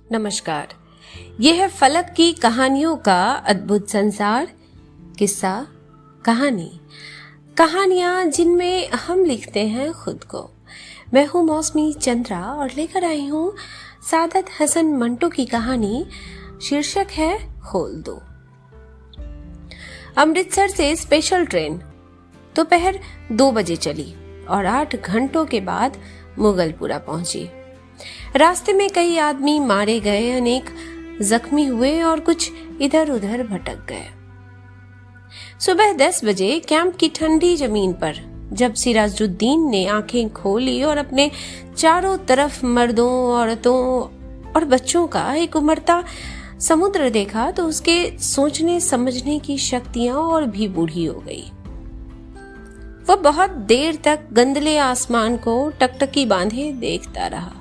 नमस्कार। यह है फलक की कहानियों का अद्भुत संसार। किस्सा, कहानी, कहानियां जिनमें हम लिखते हैं खुद को। मैं हूं मौसमी चंद्रा और लेकर आई हूं सादत हसन मंटो की कहानी। शीर्षक है खोल दो। अमृतसर से स्पेशल ट्रेन दोपहर 2 बजे चली और 8 घंटों के बाद मुगलपुरा पहुंची। रास्ते में कई आदमी मारे गए, अनेक जख्मी हुए और कुछ इधर उधर भटक गए। सुबह 10 बजे कैंप की ठंडी जमीन पर जब सिराजुद्दीन ने आंखें खोली और अपने चारों तरफ मर्दों, औरतों और बच्चों का एक उमड़ता समुद्र देखा तो उसके सोचने समझने की शक्तियां और भी बूढ़ी हो गई। वह बहुत देर तक गंदले आसमान को टकटकी बांधे देखता रहा।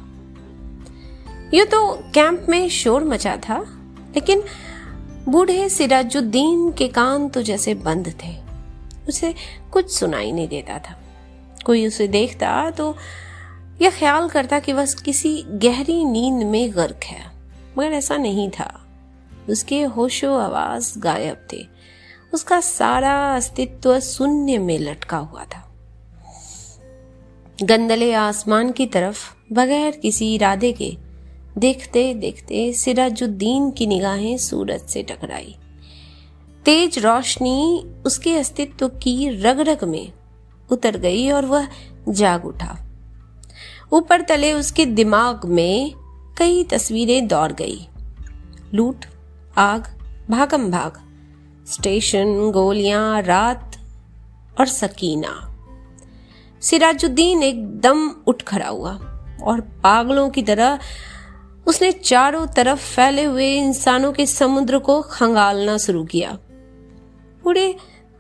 यूं तो कैंप में शोर मचा था, लेकिन बूढ़े सिराजुद्दीन के कान तो जैसे बंद थे। उसे कुछ सुनाई नहीं देता था। कोई उसे देखता तो यह ख्याल करता कि वह किसी गहरी नींद में गर्क है, मगर ऐसा नहीं था। उसके होशो आवाज गायब थे। उसका सारा अस्तित्व शून्य में लटका हुआ था। गंदले आसमान की तरफ बगैर किसी इरादे के देखते देखते सिराजुद्दीन की निगाहें सूरज से टकराई। तेज रोशनी उसके अस्तित्व की रग रग में उतर गई और वह जाग उठा। ऊपर तले उसके दिमाग में कई तस्वीरें दौड़ गई। लूट, आग, भागम भाग, स्टेशन, गोलियां, रात और सकीना। सिराजुद्दीन एकदम उठ खड़ा हुआ और पागलों की तरह उसने चारों तरफ फैले हुए इंसानों के समुद्र को खंगालना शुरू किया। पूरे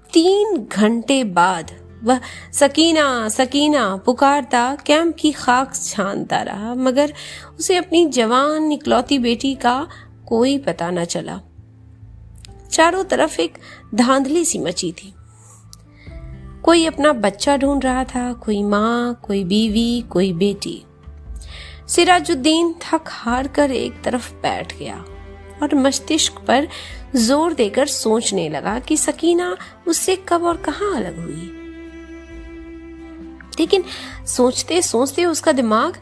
3 घंटे बाद वह सकीना सकीना पुकारता कैंप की खाक छानता रहा, मगर उसे अपनी जवान इकलौती बेटी का कोई पता न चला। चारों तरफ एक धांधली सी मची थी। कोई अपना बच्चा ढूंढ रहा था, कोई माँ, कोई बीवी, कोई बेटी। सिराजुद्दीन थक हार कर एक तरफ बैठ गया और मस्तिष्क पर जोर देकर सोचने लगा कि सकीना उससे कब और कहां अलग हुई। लेकिन सोचते सोचते उसका दिमाग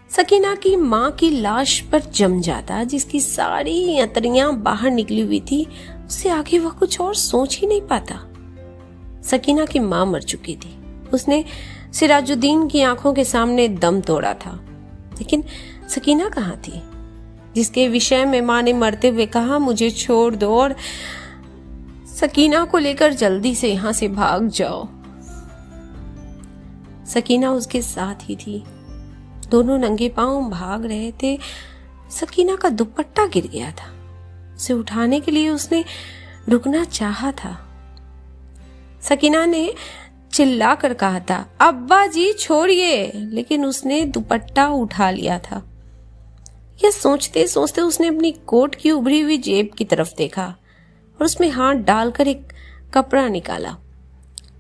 सकीना की मां की लाश पर जम जाता, जिसकी सारी अंतड़ियां बाहर निकली हुई थी। उससे आगे वह कुछ और सोच ही नहीं पाता। सकीना की मां मर चुकी थी। उसने सिराजुद्दीन की आंखों के सामने दम तोड़ा था, लेकिन सकीना कहाँ थी, जिसके विषय में मां ने मरते हुए कहा, मुझे छोड़ दो और सकीना को लेकर जल्दी से यहां से भाग जाओ। सकीना उसके साथ ही थी। दोनों नंगे पांव भाग रहे थे। सकीना का दुपट्टा गिर गया था। उसे उठाने के लिए उसने रुकना चाहा था। सकीना ने चिल्ला कर कहा था, अब्बा जी छोड़िए, लेकिन उसने दुपट्टा उठा लिया था। यह सोचते सोचते उसने अपनी कोट की उभरी हुई जेब की तरफ देखा और उसमें हाथ डालकर एक कपड़ा निकाला।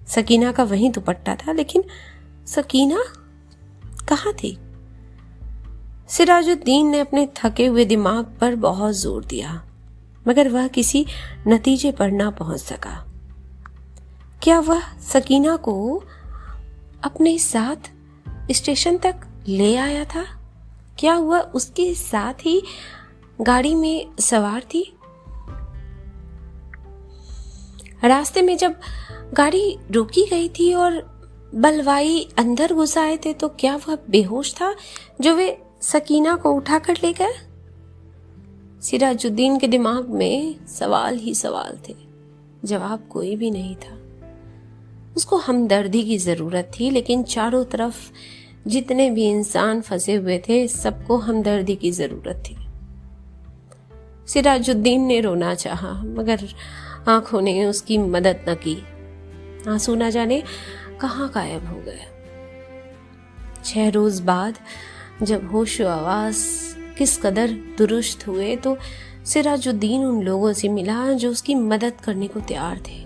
सकीना का वही दुपट्टा था, लेकिन सकीना कहाँ थी? सिराजुद्दीन ने अपने थके हुए दिमाग पर बहुत जोर दिया, मगर वह किसी नतीजे पर ना पहुंच सका। क्या वह सकीना को अपने साथ स्टेशन तक ले आया था? क्या वह उसके साथ ही गाड़ी में सवार थी? रास्ते में जब गाड़ी रोकी गई थी और बलवाई अंदर घुस आए थे, तो क्या वह बेहोश था जो वे सकीना को उठाकर ले गए? सिराजुद्दीन के दिमाग में सवाल ही सवाल थे, जवाब कोई भी नहीं था। उसको हमदर्दी की जरूरत थी, लेकिन चारों तरफ जितने भी इंसान फंसे हुए थे, सबको हमदर्दी की जरूरत थी। सिराजुद्दीन ने रोना चाहा, मगर आंखों ने उसकी मदद न की। आंसू न जाने कहां गायब हो गए। 6 रोज बाद जब होश आवाज किस कदर दुरुस्त हुए, तो सिराजुद्दीन उन लोगों से मिला जो उसकी मदद करने को तैयार थे।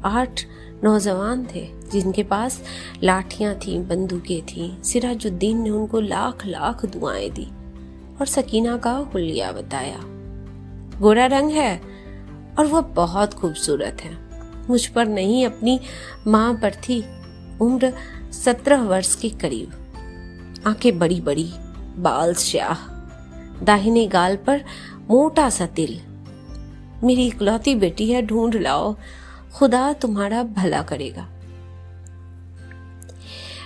8 नौजवान थे जिनके पास लाठियां थी, बंदूकें थी। सिराजुद्दीन ने उनको लाख लाख दुआएं दी और सकीना का हुलिया बताया। गोरा रंग है और वह बहुत खूबसूरत है। मुझ पर नहीं, अपनी मां पर थी। उम्र 17 वर्ष के करीब। आंखें बड़ी बड़ी, बाल स्याह, दाहिने गाल पर मोटा सा तिल। मेरी इकलौती बेटी है, ढूंढ लाओ, खुदा तुम्हारा भला करेगा।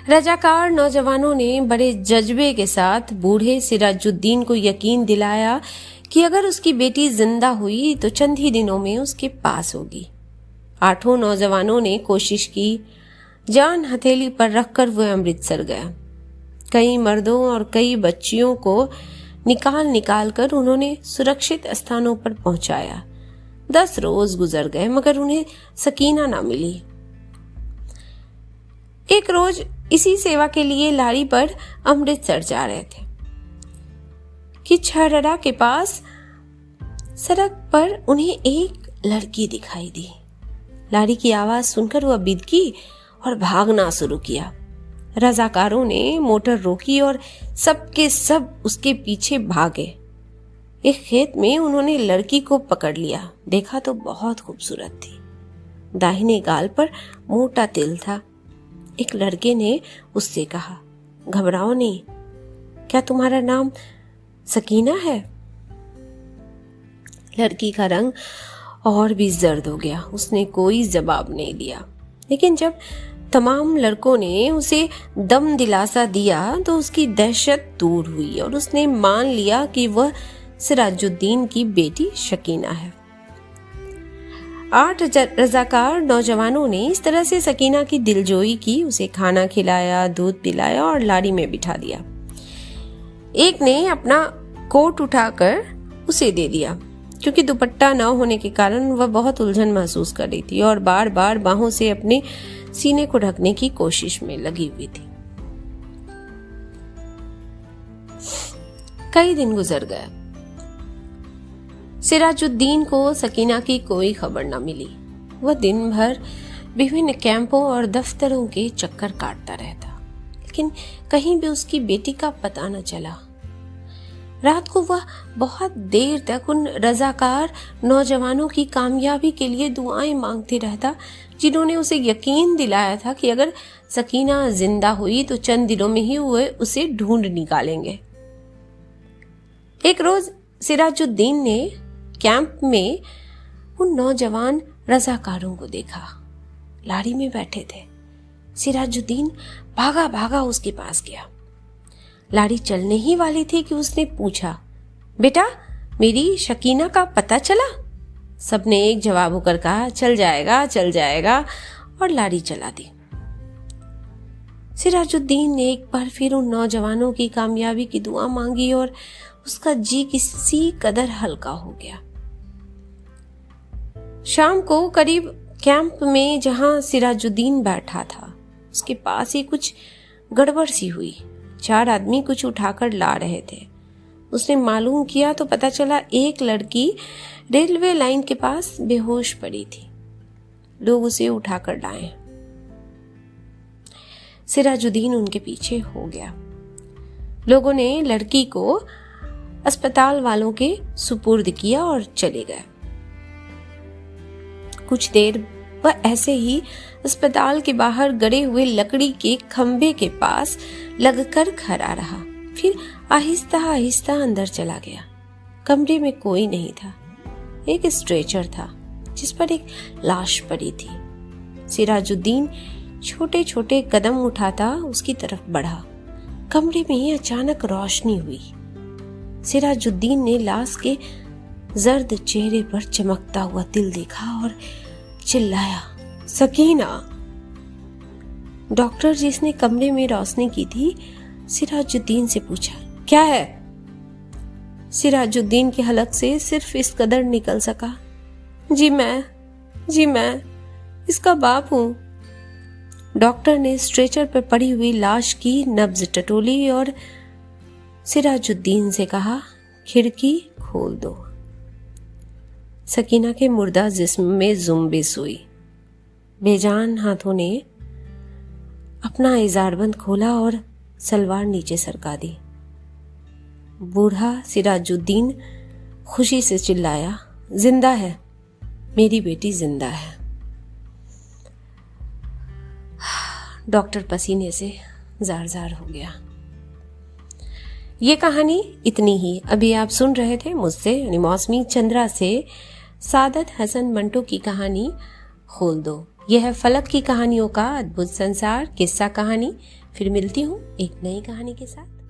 रजाकार नौजवानों ने बड़े जज्बे के साथ बूढ़े सिराजुद्दीन को यकीन दिलाया कि अगर उसकी बेटी जिंदा हुई तो चंद ही दिनों में उसके पास होगी। 8 नौजवानों ने कोशिश की। जान हथेली पर रखकर वह अमृतसर गया। कई मर्दों और कई बच्चियों को निकाल कर उन्होंने सुरक्षित स्थानों पर पहुंचाया। 10 रोज गुजर गए मगर उन्हें सकीना ना मिली। एक रोज इसी सेवा के लिए लारी पर अमृतसर जा रहे थे कि छररा के पास सड़क पर उन्हें एक लड़की दिखाई दी। लारी की आवाज सुनकर वह बिदकी और भागना शुरू किया। रजाकारों ने मोटर रोकी और सबके सब उसके पीछे भागे। एक खेत में उन्होंने लड़की को पकड़ लिया। देखा तो बहुत खूबसूरत थी। दाहिने गाल पर मोटा तिल था। एक लड़के ने उससे कहा, घबराओ नहीं, क्या तुम्हारा नाम सकीना है? लड़की का रंग और भी जर्द हो गया। उसने कोई जवाब नहीं दिया। लेकिन जब तमाम लड़कों ने उसे दम दिलासा दिया तो उसकी दहशत दूर हुई और उसने मान लिया कि वह सिराजुद्दीन की बेटी शकीना है। 8 रजाकार नौजवानों ने इस तरह से सकीना की दिलजोई की। उसे खाना खिलाया, दूध पिलाया और लारी में बिठा दिया। एक ने अपना कोट उठाकर उसे दे दिया। क्योंकि दुपट्टा न होने के कारण वह बहुत उलझन महसूस कर रही थी और बार बार बाहों से अपने सीने को ढकने की कोशिश में लगी हुई थी। कई दिन गुजर गए। सिराजुद्दीन को सकीना की कोई खबर न मिली। वह दिन भर विभिन्न कैंपों और दफ्तरों के चक्कर काटता रहता, लेकिन कहीं भी उसकी बेटी का पता न चला। रात को वह बहुत देर तक उन रजाकार नौजवानों की कामयाबी के लिए दुआएं मांगते रहता, जिन्होंने उसे यकीन दिलाया था कि अगर सकीना जिंदा हुई तो चंद दिनों में ही वे उसे ढूंढ निकालेंगे। एक रोज सिराजुद्दीन ने कैंप में उन नौजवान रजाकारों को देखा। लारी में बैठे थे। सिराजुद्दीन भागा भागा उसके पास गया। लारी चलने ही वाली थी कि उसने पूछा, बेटा, मेरी शकीना का पता चला? सबने एक जवाब होकर कहा, चल जाएगा, चल जाएगा, और लारी चला दी। सिराजुद्दीन ने एक बार फिर उन नौजवानों की कामयाबी की दुआ मांगी और उसका जी किसी कदर हल्का हो गया। शाम को करीब कैंप में जहां सिराजुद्दीन बैठा था, उसके पास ही कुछ गड़बड़ सी हुई। 4 आदमी कुछ उठाकर ला रहे थे। उसने मालूम किया तो पता चला एक लड़की रेलवे लाइन के पास बेहोश पड़ी थी। लोग उसे उठाकर लाए। सिराजुद्दीन उनके पीछे हो गया। लोगों ने लड़की को अस्पताल वालों के सुपुर्द किया और चले गए। कुछ देर वह ऐसे ही अस्पताल के बाहर गड़े हुए लकड़ी के खंभे के पास लगकर खड़ा रहा। फिर आहिस्ता आहिस्ता अंदर चला गया। कमरे में कोई नहीं था। एक स्ट्रेचर था जिस पर एक लाश पड़ी थी। सिराजुद्दीन छोटे छोटे कदम उठाता उसकी तरफ बढ़ा। कमरे में अचानक रोशनी हुई। सिराजुद्दीन ने लाश के जर्द चेहरे पर चमकता हुआ तिल देखा और चिल्लाया, सकीना! डॉक्टर जिसने कमरे में रोशनी की थी, सिराजुद्दीन से पूछा, क्या है? सिराजुद्दीन के हलक से सिर्फ इस कदर निकल सका, जी मैं इसका बाप हूं। डॉक्टर ने स्ट्रेचर पर पड़ी हुई लाश की नब्ज टटोली और सिराजुद्दीन से कहा, खिड़की खोल दो। सकीना के मुर्दा जिस्म में जुम्बिश हुई। बेजान हाथों ने अपना इजारबंद खोला और सलवार नीचे सरका दी। बूढ़ा सिराजुद्दीन खुशी से चिल्लाया, जिंदा है, मेरी बेटी जिंदा है। डॉक्टर पसीने से जार जार हो गया। ये कहानी इतनी ही। अभी आप सुन रहे थे मुझसे यानी मौसमी चंद्रा से सादत हसन मंटो की कहानी खोल दो। यह है फलक की कहानियों का अद्भुत संसार किस्सा कहानी। फिर मिलती हूँ एक नई कहानी के साथ।